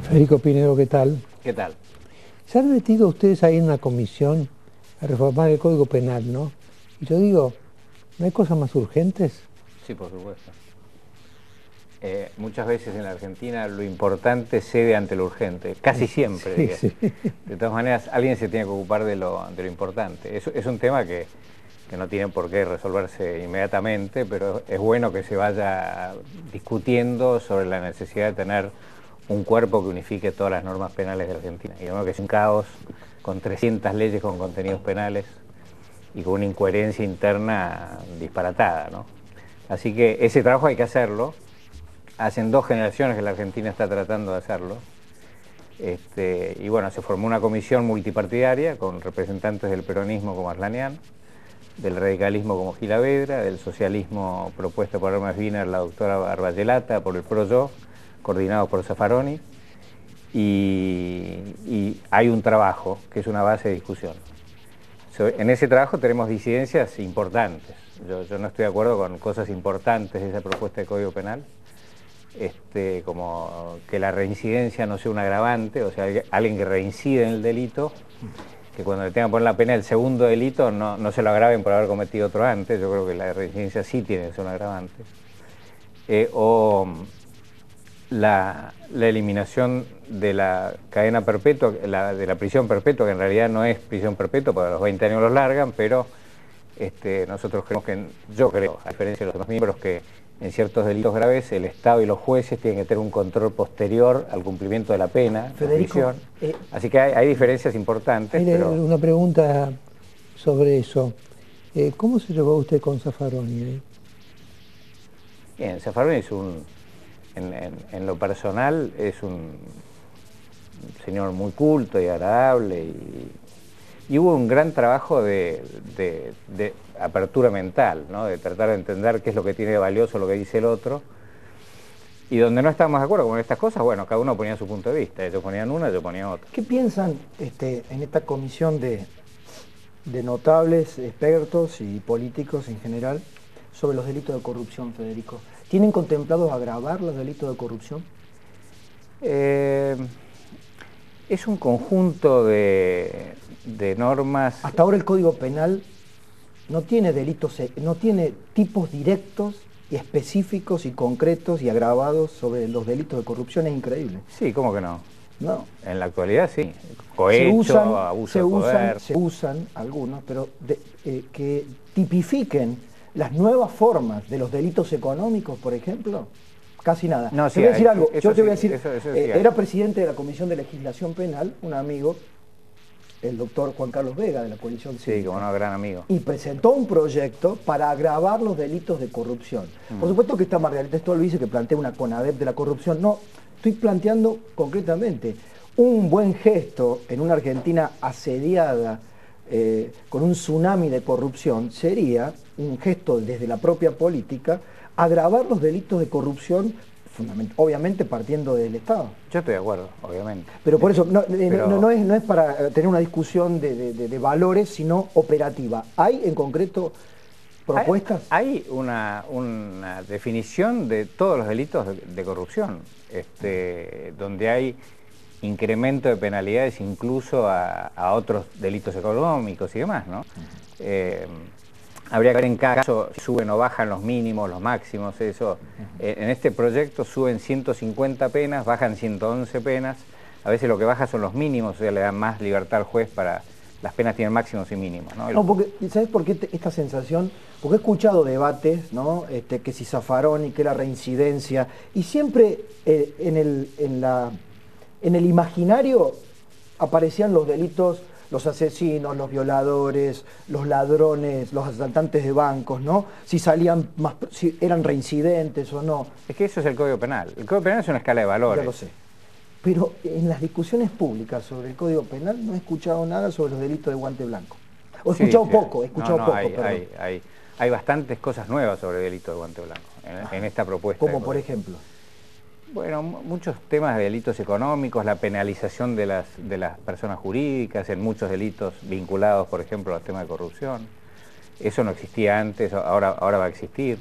Federico Pinedo, ¿qué tal? ¿Qué tal? Se han metido ustedes ahí en una comisión a reformar el Código Penal, ¿no? Y yo digo, ¿no hay cosas más urgentes? Sí, por supuesto. Muchas veces en la Argentina lo importante cede ante lo urgente, casi siempre, diría. Sí. De todas maneras, alguien se tiene que ocupar de lo importante. Es un tema que no tiene por qué resolverse inmediatamente, pero es bueno que se vaya discutiendo sobre la necesidad de tener un cuerpo que unifique todas las normas penales de Argentina. Y no que es un caos con 300 leyes con contenidos penales y con una incoherencia interna disparatada, ¿no? Así que ese trabajo hay que hacerlo. Hacen 2 generaciones que la Argentina está tratando de hacerlo. Y bueno, se formó una comisión multipartidaria con representantes del peronismo como Arlanian, del radicalismo como Gilavedra, del socialismo propuesto por Hermes Wiener, la doctora Barballelata, por el PRO-YO, coordinados por Zaffaroni, y hay un trabajo que es una base de discusión. En ese trabajo tenemos disidencias importantes. Yo no estoy de acuerdo con cosas importantes de esa propuesta de Código Penal, como que la reincidencia no sea un agravante, o sea, alguien que reincide en el delito, que cuando le tengan que poner la pena el segundo delito no se lo agraven por haber cometido otro antes. Yo creo que la reincidencia sí tiene que ser un agravante. O la eliminación de la cadena perpetua, de la prisión perpetua, que en realidad no es prisión perpetua, porque a los 20 años los largan, pero nosotros creemos yo creo, a diferencia de los demás miembros, que en ciertos delitos graves el Estado y los jueces tienen que tener un control posterior al cumplimiento de la pena, Federico, así que hay diferencias importantes. Hay pero una pregunta sobre eso. ¿Cómo se llevó usted con Zaffaroni? Bien, Zaffaroni es en lo personal es un señor muy culto y agradable, y hubo un gran trabajo de apertura mental, ¿no? De tratar de entender qué es lo que tiene de valioso lo que dice el otro, y donde no estábamos de acuerdo con estas cosas, bueno, cada uno ponía su punto de vista, ellos ponían una, yo ponía otra. ¿Qué piensan en esta comisión de notables, expertos y políticos en general sobre los delitos de corrupción, Federico? ¿Tienen contemplados agravar los delitos de corrupción? Es un conjunto de normas. Hasta ahora el Código Penal no tiene delitos, no tiene tipos directos y específicos y concretos y agravados sobre los delitos de corrupción. Es increíble. Sí, ¿cómo que no? No. En la actualidad sí. Cohecho, abuso de poder. Se usan algunos, pero que tipifiquen las nuevas formas de los delitos económicos, por ejemplo, casi nada. No, te voy a decir algo. Yo te voy a decir, eso era presidente de la Comisión de Legislación Penal, un amigo, el doctor Juan Carlos Vega, de la coalición cívica. Sí, como un gran amigo. Y presentó un proyecto para agravar los delitos de corrupción. Por supuesto que está Margarita Stolbizer dice que plantea una CONADEP de la corrupción. No, estoy planteando concretamente un buen gesto en una Argentina asediada con un tsunami de corrupción. Sería un gesto desde la propia política agravar los delitos de corrupción, obviamente partiendo del Estado. Yo estoy de acuerdo, obviamente. Pero por eso, no es para tener una discusión de valores, sino operativa. ¿Hay en concreto propuestas? Hay una definición de todos los delitos de corrupción, donde hay incremento de penalidades incluso a otros delitos económicos y demás, ¿no? Habría que ver en cada caso si suben o bajan los mínimos, los máximos, eso. En este proyecto suben 150 penas, bajan 111 penas. A veces lo que baja son los mínimos, o sea, le dan más libertad al juez para... Las penas tienen máximos y mínimos, ¿no? No, porque, ¿sabes por qué esta sensación? Porque he escuchado debates, ¿no? Que si Zaffaroni, que la reincidencia, y siempre en el imaginario aparecían los delitos, los asesinos, los violadores, los ladrones, los asaltantes de bancos, ¿no? Si eran reincidentes o no. Es que eso es el Código Penal. El Código Penal es una escala de valores. Ya lo sé. Pero en las discusiones públicas sobre el Código Penal no he escuchado nada sobre los delitos de guante blanco. O he escuchado poco, hay bastantes cosas nuevas sobre el delito de guante blanco en esta propuesta. ¿Cómo por ejemplo? Bueno, muchos temas de delitos económicos, la penalización de las personas jurídicas en muchos delitos vinculados, por ejemplo, al tema de corrupción. Eso no existía antes, ahora va a existir.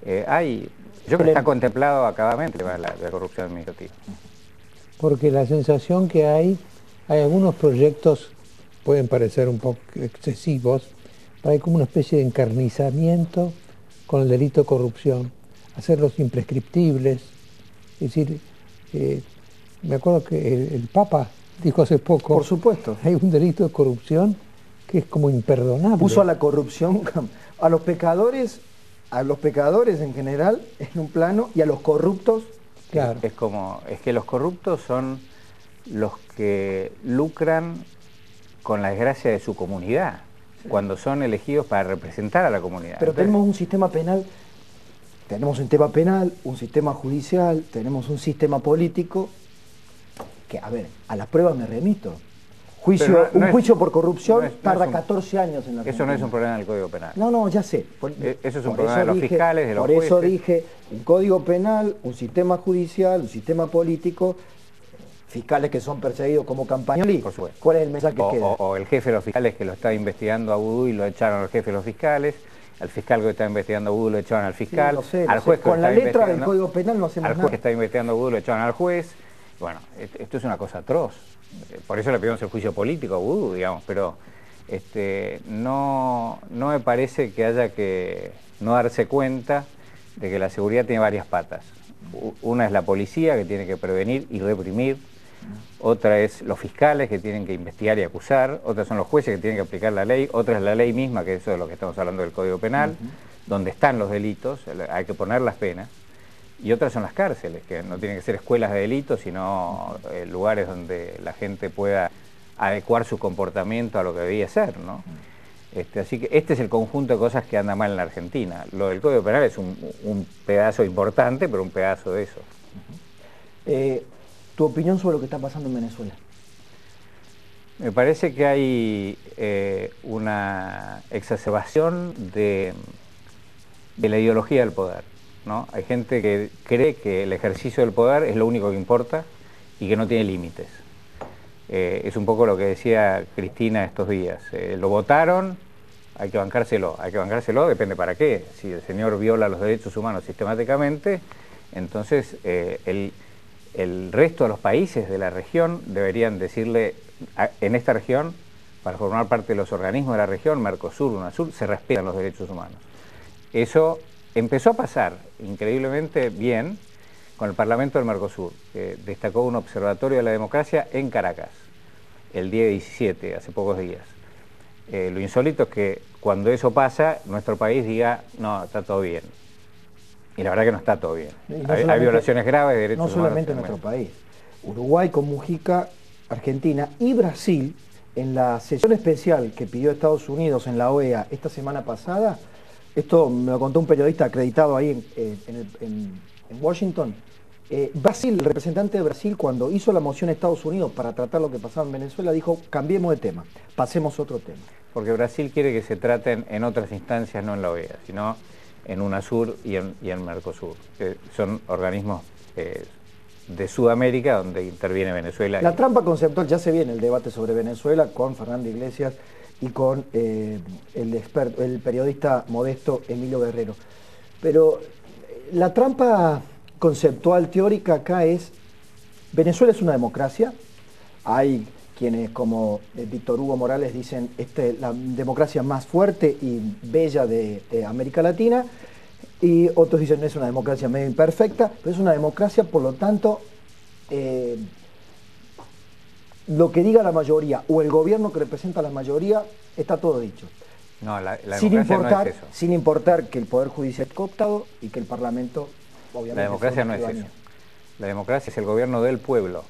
Yo creo que está contemplado acabadamente el tema de la corrupción administrativa. porque la sensación que hay algunos proyectos, pueden parecer un poco excesivos, pero hay como una especie de encarnizamiento con el delito de corrupción, hacerlos imprescriptibles. Es decir, me acuerdo que el Papa dijo hace poco, por supuesto, hay un delito de corrupción que es como imperdonable. Puso a la corrupción, a los pecadores en general en un plano y a los corruptos. Claro. Es que los corruptos son los que lucran con la desgracia de su comunidad, cuando son elegidos para representar a la comunidad. Pero entonces, tenemos un sistema penal, tenemos un tema penal, un sistema judicial, tenemos un sistema político que, a ver, a las pruebas me remito. Un juicio por corrupción tarda 14 años en la Argentina. Eso no es un problema del Código Penal. No, ya sé. Eso es un problema de los fiscales, de los jueces. Por eso dije, un Código Penal, un sistema judicial, un sistema político, fiscales que son perseguidos como campañoli. Por supuesto. ¿Cuál es el mensaje que queda? O el jefe de los fiscales que lo está investigando a Vudú y lo echaron al jefe de los fiscales, al fiscal que está investigando a Vudú lo echaron al fiscal, sí, al juez que con la letra del Código Penal no hacemos nada. Al juez que está investigando a Vudú lo echaron al juez. Bueno, esto es una cosa atroz. Por eso le pedimos el juicio político a Vudú, digamos, pero no me parece que haya que no darse cuenta de que la seguridad tiene varias patas. Una es la policía, que tiene que prevenir y reprimir. Otra es los fiscales, que tienen que investigar y acusar. Otras son los jueces, que tienen que aplicar la ley. Otra es la ley misma, que eso es lo que estamos hablando del Código Penal, donde están los delitos, hay que poner las penas. Y otras son las cárceles, que no tienen que ser escuelas de delitos, sino lugares donde la gente pueda adecuar su comportamiento a lo que debía ser, ¿no? Así que este es el conjunto de cosas que anda mal en la Argentina. Lo del Código Penal es un pedazo importante, pero un pedazo de eso. ¿Tu opinión sobre lo que está pasando en Venezuela? Me parece que hay una exacerbación de la ideología del poder, ¿no? Hay gente que cree que el ejercicio del poder es lo único que importa y que no tiene límites. Es un poco lo que decía Cristina estos días. Lo votaron, hay que bancárselo, depende para qué. Si el señor viola los derechos humanos sistemáticamente, entonces el resto de los países de la región deberían decirle, en esta región, para formar parte de los organismos de la región, Mercosur, UNASUR, se respetan los derechos humanos. Eso empezó a pasar increíblemente bien con el Parlamento del Mercosur, que destacó un observatorio de la democracia en Caracas, el día 17, hace pocos días. Lo insólito es que cuando eso pasa, nuestro país diga, no, está todo bien. Y la verdad que no está todo bien. Hay violaciones graves de derechos humanos. No solamente en nuestro país. Uruguay con Mujica, Argentina y Brasil, en la sesión especial que pidió Estados Unidos en la OEA esta semana pasada, esto me lo contó un periodista acreditado ahí en Washington. Brasil, el representante de Brasil, cuando hizo la moción a Estados Unidos para tratar lo que pasaba en Venezuela, dijo, cambiemos de tema, pasemos a otro tema. Porque Brasil quiere que se traten en otras instancias, no en la OEA, sino en UNASUR y en Mercosur, que son organismos de Sudamérica donde interviene Venezuela. La trampa conceptual, ya se viene el debate sobre Venezuela con Fernando Iglesias y con el periodista modesto Emilio Guerrero. Pero la trampa conceptual teórica acá es, Venezuela es una democracia, hay quienes como Víctor Hugo Morales dicen la democracia más fuerte y bella de América Latina, y otros dicen es una democracia medio imperfecta, pero es una democracia, por lo tanto, lo que diga la mayoría o el gobierno que representa a la mayoría, está todo dicho. No, la democracia no es eso. Sin importar que el Poder Judicial es cooptado y que el Parlamento, obviamente... La democracia no es eso. La democracia es el gobierno del pueblo,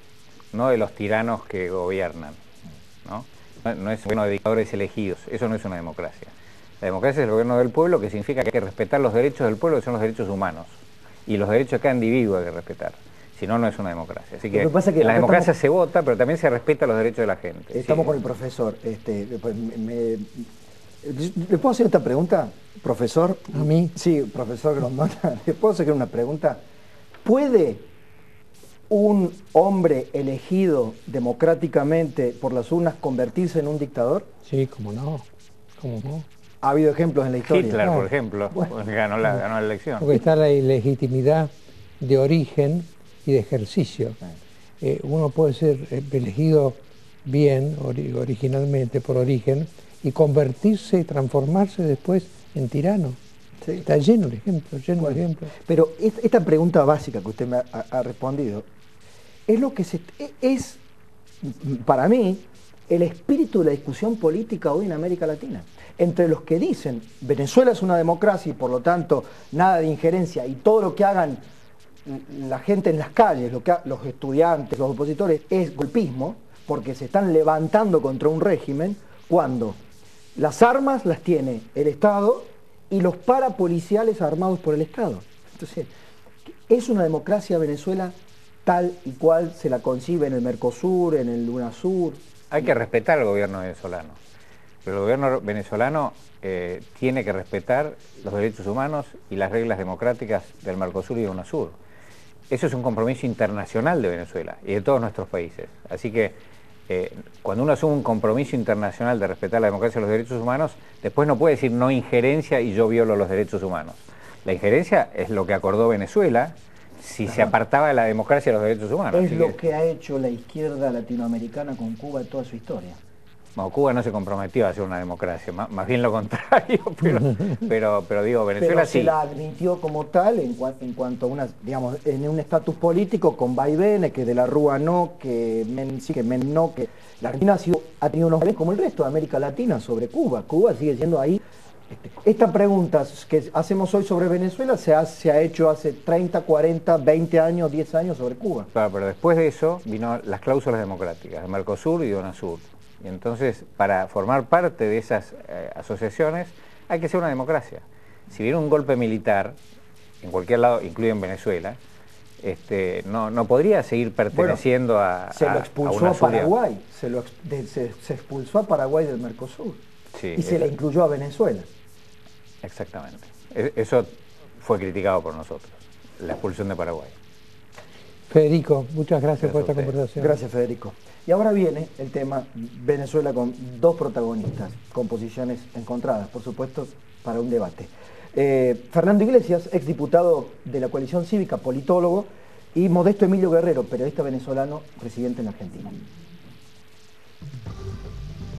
no de los tiranos que gobiernan, ¿no? No es un gobierno de dictadores elegidos, eso no es una democracia. La democracia es el gobierno del pueblo, que significa que hay que respetar los derechos del pueblo, que son los derechos humanos, y los derechos de cada individuo hay que respetar. Si no, no es una democracia. Así que en la democracia se vota, pero también se respeta los derechos de la gente. Estamos con el profesor. ¿Le puedo hacer esta pregunta, profesor? ¿A mí? Sí, profesor Grondona. ¿Le puedo hacer una pregunta? ¿Puede un hombre elegido democráticamente por las urnas convertirse en un dictador? Sí, cómo no. ¿Cómo no? Ha habido ejemplos en la historia. Hitler, por ejemplo, ganó la elección. Porque está la ilegitimidad de origen y de ejercicio. uno puede ser elegido bien, originalmente, por origen, y convertirse y transformarse después en tirano. Sí. Está lleno de ejemplos, lleno de ejemplos. Pero esta pregunta básica que usted me ha respondido, es lo que es, para mí, el espíritu de la discusión política hoy en América Latina. Entre los que dicen, Venezuela es una democracia y por lo tanto nada de injerencia, y todo lo que hagan la gente en las calles, los estudiantes, los opositores, es golpismo, porque se están levantando contra un régimen, cuando las armas las tiene el Estado y los parapoliciales armados por el Estado. Entonces, ¿es una democracia Venezuela tal y cual se la concibe en el Mercosur, en el UNASUR? Hay que respetar al gobierno venezolano, pero el gobierno venezolano tiene que respetar los derechos humanos y las reglas democráticas del Mercosur y del UNASUR. Eso es un compromiso internacional de Venezuela y de todos nuestros países. Así que cuando uno asume un compromiso internacional de respetar la democracia y los derechos humanos, después no puede decir no injerencia y yo violo los derechos humanos. La injerencia es lo que acordó Venezuela si se apartaba de la democracia y los derechos humanos. Es lo que ha hecho la izquierda latinoamericana con Cuba en toda su historia. Bueno, Cuba no se comprometió a ser una democracia, más bien lo contrario, pero digo, Venezuela sí. Se la admitió como tal en cuanto a una, digamos, en un estatus político con vaivenes, que de la Rúa no, que Men sí, que Men no, que la Argentina ha tenido unos vaivenes como el resto de América Latina sobre Cuba. Cuba sigue siendo ahí. Esta pregunta que hacemos hoy sobre Venezuela se ha hecho hace 30, 40, 20 años, 10 años sobre Cuba. Claro, pero después de eso vino las cláusulas democráticas de Mercosur y de UNASUR. Y entonces, para formar parte de esas asociaciones, hay que ser una democracia. Si viene un golpe militar, en cualquier lado, incluido en Venezuela, no podría seguir perteneciendo a Se lo expulsó a Paraguay, se expulsó a Paraguay del Mercosur, sí, y se le incluyó a Venezuela. Exactamente. Eso fue criticado por nosotros, la expulsión de Paraguay. Federico, muchas gracias por esta conversación. Gracias, Federico. Y ahora viene el tema Venezuela con dos protagonistas, con posiciones encontradas, por supuesto, para un debate. Fernando Iglesias, exdiputado de la Coalición Cívica, politólogo, y Modesto Emilio Guerrero, periodista venezolano residente en Argentina.